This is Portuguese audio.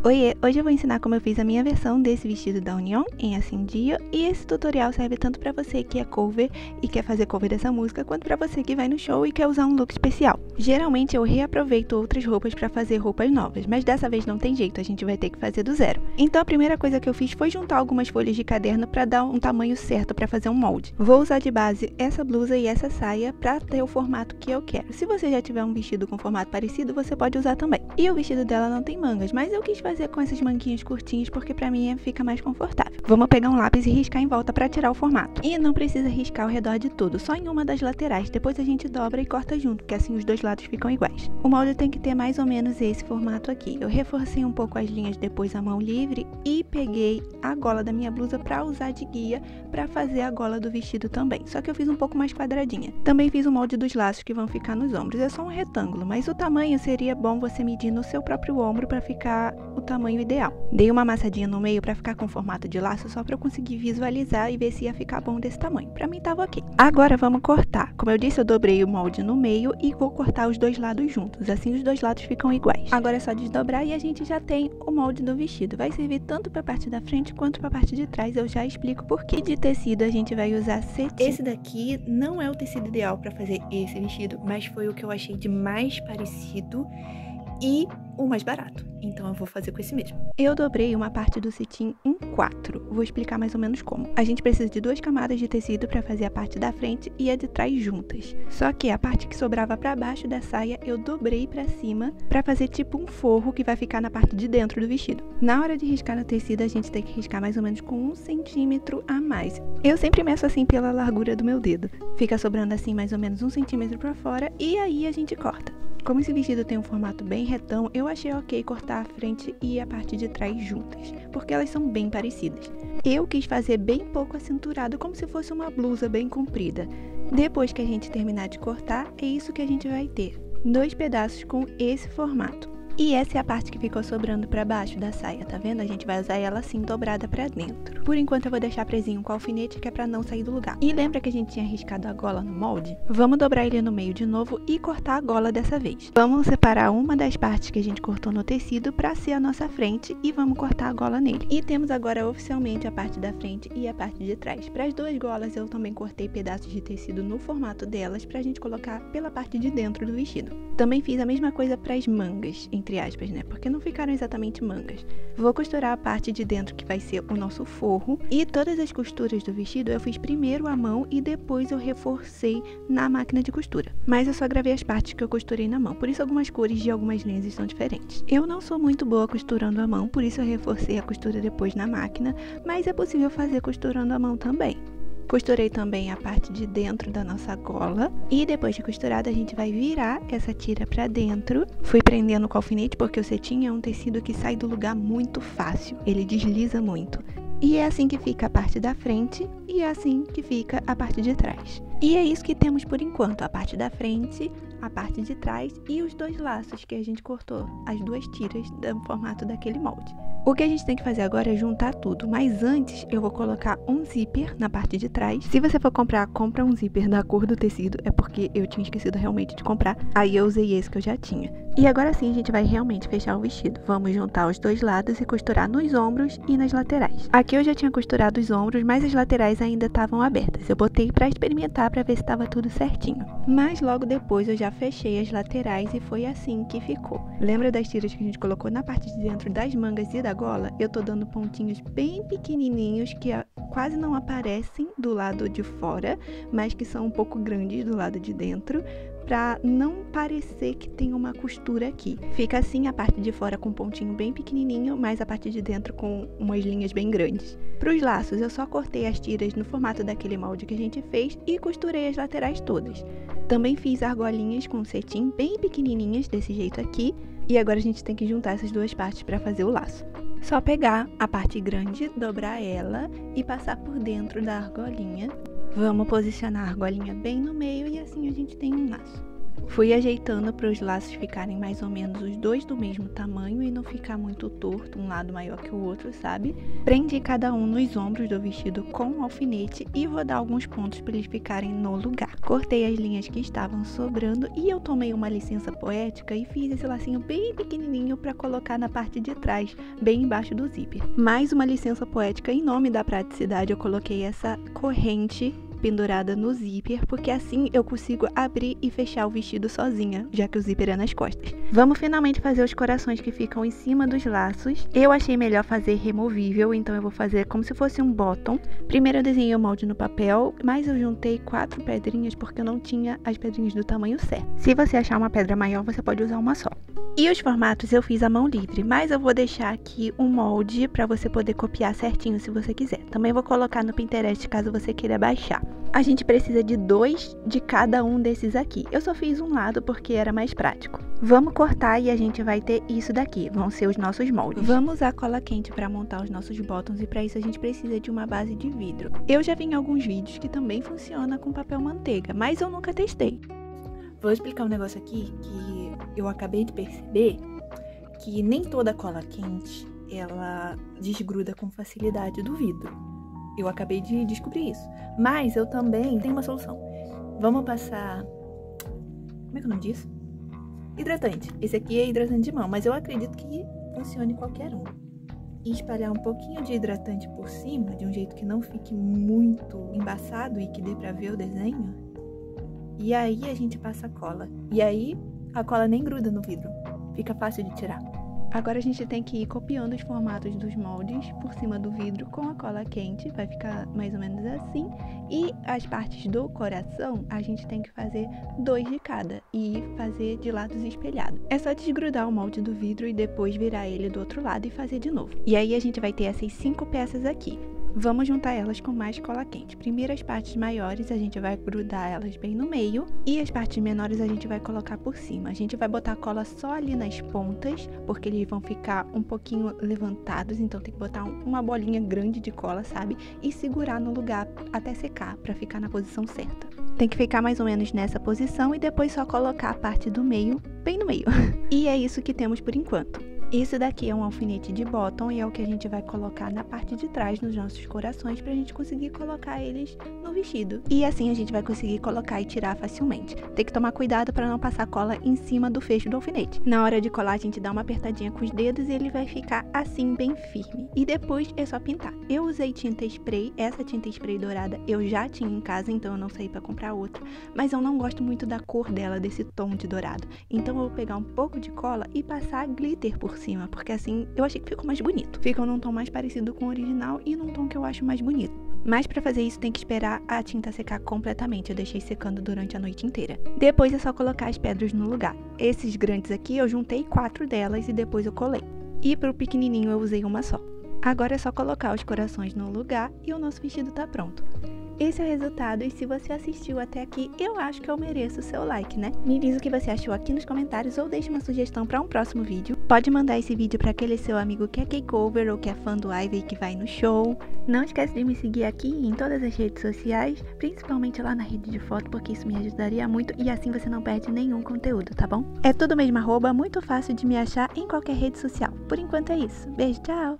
Oiê, hoje eu vou ensinar como eu fiz a minha versão desse vestido da Union em Assim Dia, e esse tutorial serve tanto pra você que é cover e quer fazer cover dessa música, quanto pra você que vai no show e quer usar um look especial. Geralmente eu reaproveito outras roupas pra fazer roupas novas, mas dessa vez não tem jeito, a gente vai ter que fazer do zero. Então a primeira coisa que eu fiz foi juntar algumas folhas de caderno pra dar um tamanho certo pra fazer um molde. Vou usar de base essa blusa e essa saia pra ter o formato que eu quero. Se você já tiver um vestido com formato parecido, você pode usar também. E o vestido dela não tem mangas, mas eu quis fazer com essas manguinhas curtinhas porque pra mim fica mais confortável. Vamos pegar um lápis e riscar em volta pra tirar o formato. E não precisa riscar ao redor de tudo, só em uma das laterais. Depois a gente dobra e corta junto, que assim os dois lados ficam iguais. O molde tem que ter mais ou menos esse formato aqui. Eu reforcei um pouco as linhas depois à mão livre e peguei a gola da minha blusa pra usar de guia pra fazer a gola do vestido também. Só que eu fiz um pouco mais quadradinha. Também fiz o molde dos laços que vão ficar nos ombros. É só um retângulo, mas o tamanho seria bom você medir no seu próprio ombro pra ficar o tamanho ideal. Dei uma amassadinha no meio pra ficar com formato de laço, só pra eu conseguir visualizar e ver se ia ficar bom desse tamanho. Pra mim tava ok. Agora vamos cortar. Como eu disse, eu dobrei o molde no meio e vou cortar os dois lados juntos. Assim os dois lados ficam iguais. Agora é só desdobrar e a gente já tem o molde do vestido. Vai servir tanto pra parte da frente quanto pra parte de trás. Eu já explico por quê. De tecido a gente vai usar cetim. Esse daqui não é o tecido ideal pra fazer esse vestido, mas foi o que eu achei de mais parecido e o mais barato, então eu vou fazer com esse mesmo. Eu dobrei uma parte do cetim em 4, vou explicar mais ou menos como. A gente precisa de 2 camadas de tecido para fazer a parte da frente e a de trás juntas. Só que a parte que sobrava para baixo da saia eu dobrei para cima para fazer tipo um forro que vai ficar na parte de dentro do vestido. Na hora de riscar no tecido a gente tem que riscar mais ou menos com 1 centímetro a mais. Eu sempre meço assim pela largura do meu dedo. Fica sobrando assim mais ou menos 1 centímetro para fora e aí a gente corta. Como esse vestido tem um formato bem retão, eu achei ok cortar a frente e a parte de trás juntas, porque elas são bem parecidas. Eu quis fazer bem pouco acinturado, como se fosse uma blusa bem comprida. Depois que a gente terminar de cortar, é isso que a gente vai ter. 2 pedaços com esse formato. E essa é a parte que ficou sobrando pra baixo da saia, tá vendo? A gente vai usar ela assim, dobrada pra dentro. Por enquanto eu vou deixar presinho com alfinete, que é pra não sair do lugar. E lembra que a gente tinha riscado a gola no molde? Vamos dobrar ele no meio de novo e cortar a gola dessa vez. Vamos separar uma das partes que a gente cortou no tecido pra ser a nossa frente e vamos cortar a gola nele. E temos agora oficialmente a parte da frente e a parte de trás. Para as 2 golas eu também cortei pedaços de tecido no formato delas pra gente colocar pela parte de dentro do vestido. Também fiz a mesma coisa para as mangas, entre aspas, né? Porque não ficaram exatamente mangas. Vou costurar a parte de dentro que vai ser o nosso forro. E todas as costuras do vestido eu fiz primeiro à mão e depois eu reforcei na máquina de costura. Mas eu só gravei as partes que eu costurei na mão, por isso algumas cores de algumas linhas estão diferentes. Eu não sou muito boa costurando à mão, por isso eu reforcei a costura depois na máquina, mas é possível fazer costurando à mão também. Costurei também a parte de dentro da nossa gola e depois de costurada a gente vai virar essa tira pra dentro. Fui prendendo com alfinete porque o cetim é um tecido que sai do lugar muito fácil, ele desliza muito. E é assim que fica a parte da frente e é assim que fica a parte de trás. E é isso que temos por enquanto, a parte da frente, a parte de trás e os 2 laços que a gente cortou, as 2 tiras do formato daquele molde. O que a gente tem que fazer agora é juntar tudo, mas antes eu vou colocar um zíper na parte de trás. Se você for comprar, compra um zíper da cor do tecido, é porque eu tinha esquecido realmente de comprar, aí eu usei esse que eu já tinha. E agora sim a gente vai realmente fechar o vestido. Vamos juntar os 2 lados e costurar nos ombros e nas laterais. Aqui eu já tinha costurado os ombros, mas as laterais ainda estavam abertas. Eu botei pra experimentar pra ver se estava tudo certinho. Mas logo depois eu já fechei as laterais e foi assim que ficou. Lembra das tiras que a gente colocou na parte de dentro das mangas e da gola? Eu tô dando pontinhos bem pequenininhos que quase não aparecem do lado de fora, mas que são um pouco grandes do lado de dentro, pra não parecer que tem uma costura aqui. Fica assim a parte de fora com um pontinho bem pequenininho, mas a parte de dentro com umas linhas bem grandes. Para os laços eu só cortei as tiras no formato daquele molde que a gente fez e costurei as laterais todas. Também fiz argolinhas com cetim bem pequenininhas desse jeito aqui, e agora a gente tem que juntar essas 2 partes para fazer o laço. Só pegar a parte grande, dobrar ela e passar por dentro da argolinha. Vamos posicionar a argolinha bem no meio e assim a gente tem um laço. Fui ajeitando para os laços ficarem mais ou menos os dois do mesmo tamanho e não ficar muito torto, um lado maior que o outro, sabe? Prendi cada um nos ombros do vestido com um alfinete e vou dar alguns pontos para eles ficarem no lugar. Cortei as linhas que estavam sobrando e eu tomei uma licença poética e fiz esse lacinho bem pequenininho para colocar na parte de trás, bem embaixo do zíper. Mais uma licença poética em nome da praticidade, eu coloquei essa corrente pendurada no zíper, porque assim eu consigo abrir e fechar o vestido sozinha, já que o zíper é nas costas. Vamos finalmente fazer os corações que ficam em cima dos laços. Eu achei melhor fazer removível, então eu vou fazer como se fosse um bottom. Primeiro eu desenhei o molde no papel, mas eu juntei 4 pedrinhas porque eu não tinha as pedrinhas do tamanho certo. Se você achar uma pedra maior, você pode usar uma só. E os formatos eu fiz à mão livre, mas eu vou deixar aqui um molde para você poder copiar certinho se você quiser. Também vou colocar no Pinterest caso você queira baixar. A gente precisa de 2 de cada um desses aqui. Eu só fiz um lado porque era mais prático. Vamos cortar e a gente vai ter isso daqui. Vão ser os nossos moldes. Vamos usar cola quente para montar os nossos bottoms e para isso a gente precisa de uma base de vidro. Eu já vi em alguns vídeos que também funciona com papel manteiga, mas eu nunca testei. Vou explicar um negócio aqui que eu acabei de perceber, que nem toda cola quente ela desgruda com facilidade do vidro. Eu acabei de descobrir isso. Mas eu também tenho uma solução. Vamos passar... Como é que é o nome disso? Hidratante. Esse aqui é hidratante de mão, mas eu acredito que funcione qualquer um. E espalhar um pouquinho de hidratante por cima, de um jeito que não fique muito embaçado e que dê pra ver o desenho. E aí a gente passa a cola. E aí a cola nem gruda no vidro. Fica fácil de tirar. Agora a gente tem que ir copiando os formatos dos moldes por cima do vidro com a cola quente, vai ficar mais ou menos assim. E as partes do coração a gente tem que fazer 2 de cada e fazer de lados espelhados. É só desgrudar o molde do vidro e depois virar ele do outro lado e fazer de novo. E aí a gente vai ter essas 5 peças aqui. Vamos juntar elas com mais cola quente. Primeiro as partes maiores a gente vai grudar elas bem no meio e as partes menores a gente vai colocar por cima. A gente vai botar a cola só ali nas pontas, porque eles vão ficar um pouquinho levantados, então tem que botar uma bolinha grande de cola, sabe? E segurar no lugar até secar, para ficar na posição certa. Tem que ficar mais ou menos nessa posição e depois só colocar a parte do meio, bem no meio. E é isso que temos por enquanto. Esse daqui é um alfinete de bottom e é o que a gente vai colocar na parte de trás nos nossos corações pra gente conseguir colocar eles no vestido. E assim a gente vai conseguir colocar e tirar facilmente. Tem que tomar cuidado para não passar cola em cima do fecho do alfinete. Na hora de colar a gente dá uma apertadinha com os dedos e ele vai ficar assim bem firme. E depois é só pintar. Eu usei tinta spray, essa tinta spray dourada eu já tinha em casa, então eu não saí pra comprar outra. Mas eu não gosto muito da cor dela, desse tom de dourado. Então eu vou pegar um pouco de cola e passar glitter por cima, porque assim eu achei que ficou mais bonito. Fica num tom mais parecido com o original e num tom que eu acho mais bonito. Mas pra fazer isso tem que esperar a tinta secar completamente, eu deixei secando durante a noite inteira. Depois é só colocar as pedras no lugar. Esses grandes aqui eu juntei 4 delas e depois eu colei. E pro pequenininho eu usei uma só. Agora é só colocar os corações no lugar e o nosso vestido tá pronto. Esse é o resultado e se você assistiu até aqui, eu acho que eu mereço o seu like, né? Me diz o que você achou aqui nos comentários ou deixe uma sugestão para um próximo vídeo. Pode mandar esse vídeo para aquele seu amigo que é K-Cover ou que é fã do Ivy e que vai no show. Não esquece de me seguir aqui em todas as redes sociais, principalmente lá na rede de foto, porque isso me ajudaria muito e assim você não perde nenhum conteúdo, tá bom? É tudo mesmo @, muito fácil de me achar em qualquer rede social. Por enquanto é isso. Beijo, tchau!